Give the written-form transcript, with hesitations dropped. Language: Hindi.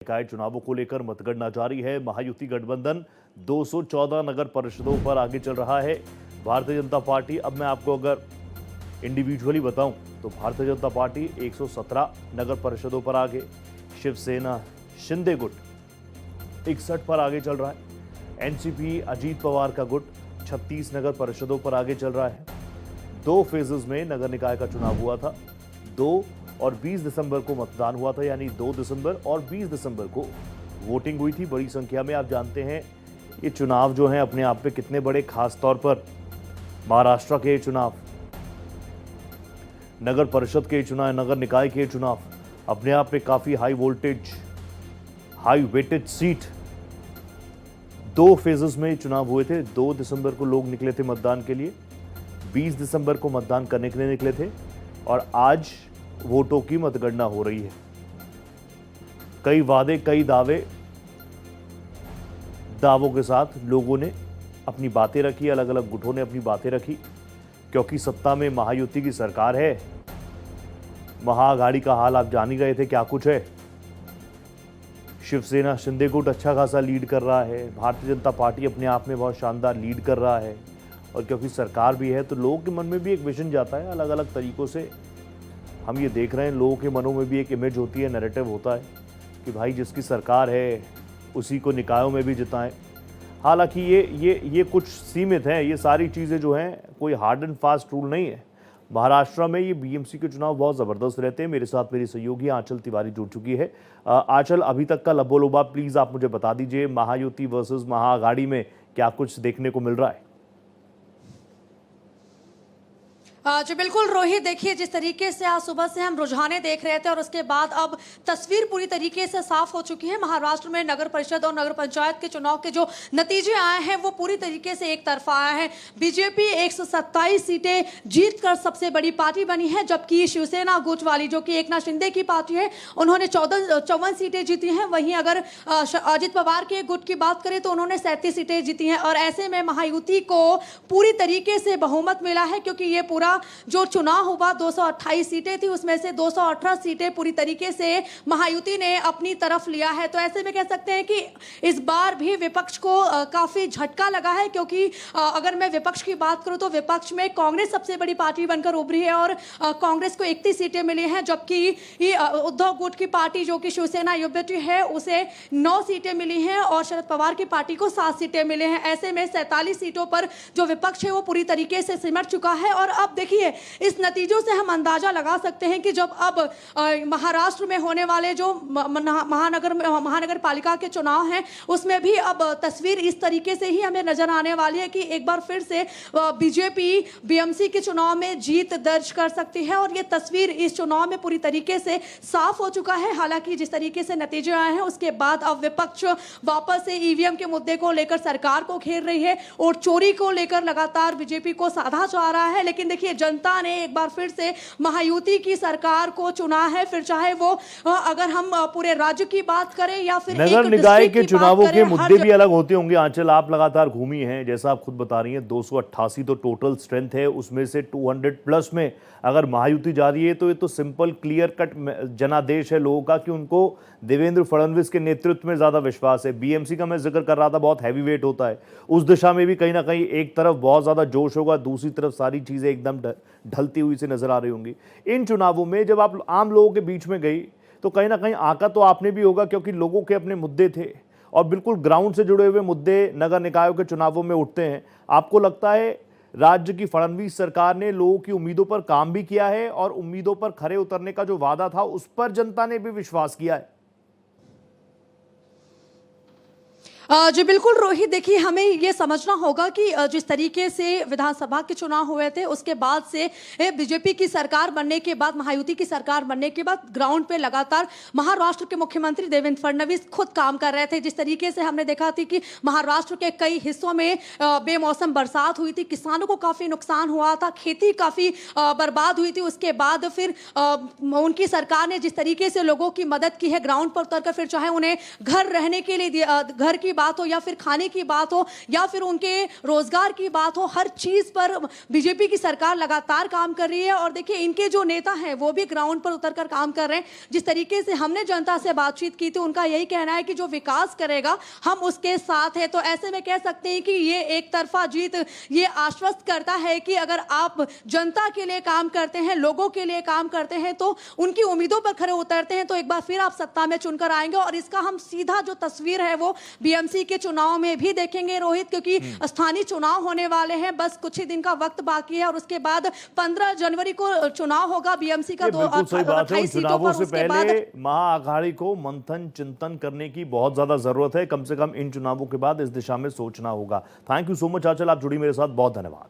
निकाय चुनावों को लेकर मतगणना जारी है। महायुति गठबंधन 214 नगर परिषदों पर आगे चल रहा है। भारतीय जनता पार्टी, अब मैं आपको अगर इंडिविजुअली बताऊं तो भारतीय जनता पार्टी 117 नगर परिषदों पर आगे, शिवसेना शिंदे गुट 61 पर आगे चल रहा है। एनसीपी अजीत पवार का गुट 36 नगर परिषदों पर आगे चल रहा है। 2 फेजेस में नगर निकाय का चुनाव हुआ था। 2 और 20 दिसंबर को मतदान हुआ था, यानी 2 दिसंबर और 20 दिसंबर को वोटिंग हुई थी बड़ी संख्या में। आप जानते हैं ये चुनाव जो है अपने आप में कितने बड़े, खास तौर पर महाराष्ट्र के चुनाव, नगर परिषद के चुनाव, नगर निकाय के चुनाव अपने आप में काफी high voltage, high weightage seat. 2 phases में चुनाव हुए थे। 2 दिसंबर को लोग निकले थे मतदान के लिए, 20 दिसंबर को मतदान करने के लिए निकले थे और आज वोटों की मतगणना हो रही है। कई वादे, कई दावों के साथ लोगों ने अपनी बातें रखी, अलग अलग गुटों ने अपनी बातें रखी, क्योंकि सत्ता में महायुति की सरकार है। महाअघाड़ी का हाल आप जान ही गए थे क्या कुछ है। शिवसेना शिंदे गुट अच्छा खासा लीड कर रहा है। भारतीय जनता पार्टी अपने आप में बहुत शानदार लीड कर रहा है। और क्योंकि सरकार भी है तो लोगों के मन में भी एक विजन जाता है। अलग अलग तरीकों से हम ये देख रहे हैं, लोगों के मनों में भी एक इमेज होती है, नैरेटिव होता है कि भाई जिसकी सरकार है उसी को निकायों में भी जिताएं। हालांकि ये कुछ सीमित है। ये सारी चीज़ें जो हैं कोई हार्ड एंड फास्ट रूल नहीं है। महाराष्ट्र में ये बीएमसी के चुनाव बहुत ज़बरदस्त रहते हैं। मेरे साथ मेरी सहयोगी आंचल तिवारी जुड़ चुकी है। आंचल, अभी तक का लबोलुबा प्लीज़ आप मुझे बता दीजिए, महायुति वर्सेस महाअघाड़ी में क्या कुछ देखने को मिल रहा है? जी बिल्कुल रोहित, देखिए जिस तरीके से आज सुबह से हम रुझाने देख रहे थे और उसके बाद अब तस्वीर पूरी तरीके से साफ हो चुकी है। महाराष्ट्र में नगर परिषद और नगर पंचायत के चुनाव के जो नतीजे आए हैं वो पूरी तरीके से एक तरफा आए हैं। बीजेपी 127 सीटें जीतकर सबसे बड़ी पार्टी बनी है, जबकि शिवसेना गुट वाली, जो कि एकनाथ शिंदे की पार्टी है, उन्होंने 54 सीटें जीती हैं। वहीं अगर अजित पवार के गुट की बात करें तो उन्होंने 37 सीटें जीती हैं। और ऐसे में महायुति को पूरी तरीके से बहुमत मिला है, क्योंकि ये पूरा जो चुनाव हुआ 228 सीटें थी, उसमें से 218 सीटें पूरी तरीके से महायुति ने अपनी तरफ लिया है। तो ऐसे में कह सकते हैं कि इस बार भी विपक्ष को काफी झटका लगा है, क्योंकि अगर मैं विपक्ष की बात करूं तो विपक्ष में कांग्रेस सबसे बड़ी पार्टी बनकर उभरी है और कांग्रेस को 31 सीटें मिली हैं, जबकि उद्धव गुट की पार्टी जो कि शिवसेना युवती है उसे 9 सीटें मिली हैं और शरद पवार की पार्टी को 7 सीटें मिले हैं। ऐसे में 47 सीटों पर जो विपक्ष है वो पूरी तरीके से सिमट चुका है। और अब देखिए, इस नतीजों से हम अंदाजा लगा सकते हैं कि जब अब महाराष्ट्र में होने वाले जो महानगर पालिका के चुनाव हैं उसमें भी अब तस्वीर इस तरीके से ही हमें नजर आने वाली है कि एक बार फिर से बीजेपी बीएमसी के चुनाव में जीत दर्ज कर सकती है। और ये तस्वीर इस चुनाव में पूरी तरीके से साफ हो चुका है। हालांकि जिस तरीके से नतीजे आए हैं उसके बाद अब विपक्ष वापस से ईवीएम के मुद्दे को लेकर सरकार को घेर रही है और चोरी को लेकर लगातार बीजेपी को साधा जा रहा है। लेकिन देखिए, जनता ने एक बार फिर से महायुति की सरकार को चुना है, फिर चाहे वो अगर हम पूरे राज्य की बात करें या फिर नगर निकाय के चुनावों के मुद्दे भी अलग होते होंगे। आंचल, आप लगातार घूमी हैं, जैसा आप खुद बता रही हैं, 288 तो टोटल स्ट्रेंथ है, उसमें से 200 प्लस में अगर महायुति जा रही है तो ये तो सिंपल क्लियर कट जनादेश है लोगों का कि उनको देवेंद्र फडणवीस के नेतृत्व में ज्यादा विश्वास है। बीएमसी का मैं जिक्र कर रहा था, बहुत हैवी वेट होता है, उस दिशा में भी कहीं ना कहीं एक तरफ बहुत ज्यादा जोश होगा, दूसरी तरफ सारी चीजें एकदम ढलती हुई से नजर आ रही होंगी। इन चुनावों में जब आप आम लोगों के बीच में गई तो कहीं ना कहीं आका तो आपने भी होगा, क्योंकि लोगों के अपने मुद्दे थे और बिल्कुल ग्राउंड से जुड़े हुए मुद्दे नगर निकायों के चुनावों में उठते हैं। आपको लगता है राज्य की फडणवीस सरकार ने लोगों की उम्मीदों पर काम भी किया है और उम्मीदों पर खरे उतरने का जो वादा था उस पर जनता ने भी विश्वास किया है? जी बिल्कुल रोहित, देखिए हमें ये समझना होगा कि जिस तरीके से विधानसभा के चुनाव हुए थे उसके बाद से बीजेपी की सरकार बनने के बाद, महायुति की सरकार बनने के बाद ग्राउंड पे लगातार महाराष्ट्र के मुख्यमंत्री देवेंद्र फडणवीस खुद काम कर रहे थे। जिस तरीके से हमने देखा थी कि महाराष्ट्र के कई हिस्सों में बेमौसम बरसात हुई थी, किसानों को काफी नुकसान हुआ था, खेती काफी बर्बाद हुई थी। उसके बाद फिर उनकी सरकार ने जिस तरीके से लोगों की मदद की है, ग्राउंड पर उतरकर, फिर चाहे उन्हें घर रहने के लिए घर की बात हो या फिर खाने की बात हो या फिर उनके रोजगार की बात हो, हर चीज पर बीजेपी की सरकार लगातार काम कर रही है। और देखिए इनके जो नेता हैं वो भी ग्राउंड पर उतरकर काम कर रहे हैं। जिस तरीके से हमने जनता से बातचीत की थी, उनका यही कहना है कि जो विकास करेगा हम उसके साथ हैं। तो ऐसे में कह सकते हैं कि ये एक तरफा जीत ये आश्वस्त करता है कि अगर आप जनता के लिए काम करते हैं, लोगों के लिए काम करते हैं, तो उनकी उम्मीदों पर खरे उतरते हैं, तो एक बार फिर आप सत्ता में चुनकर आएंगे। और इसका हम सीधा जो तस्वीर है वो बीएमसी के चुनाव में भी देखेंगे रोहित, क्योंकि स्थानीय चुनाव होने वाले हैं, बस कुछ ही दिन का वक्त बाकी है और उसके बाद 15 जनवरी को चुनाव होगा बीएमसी का। ये बिल्कुल सही बात है। 28 सीटों चुनावों पर से उसके बाद पहले महाअघाड़ी को मंथन चिंतन करने की बहुत ज्यादा जरूरत है। कम से कम इन चुनावों के बाद इस दिशा में सोचना होगा। थैंक यू सो मच आंचल, आप जुड़ी मेरे साथ, बहुत धन्यवाद।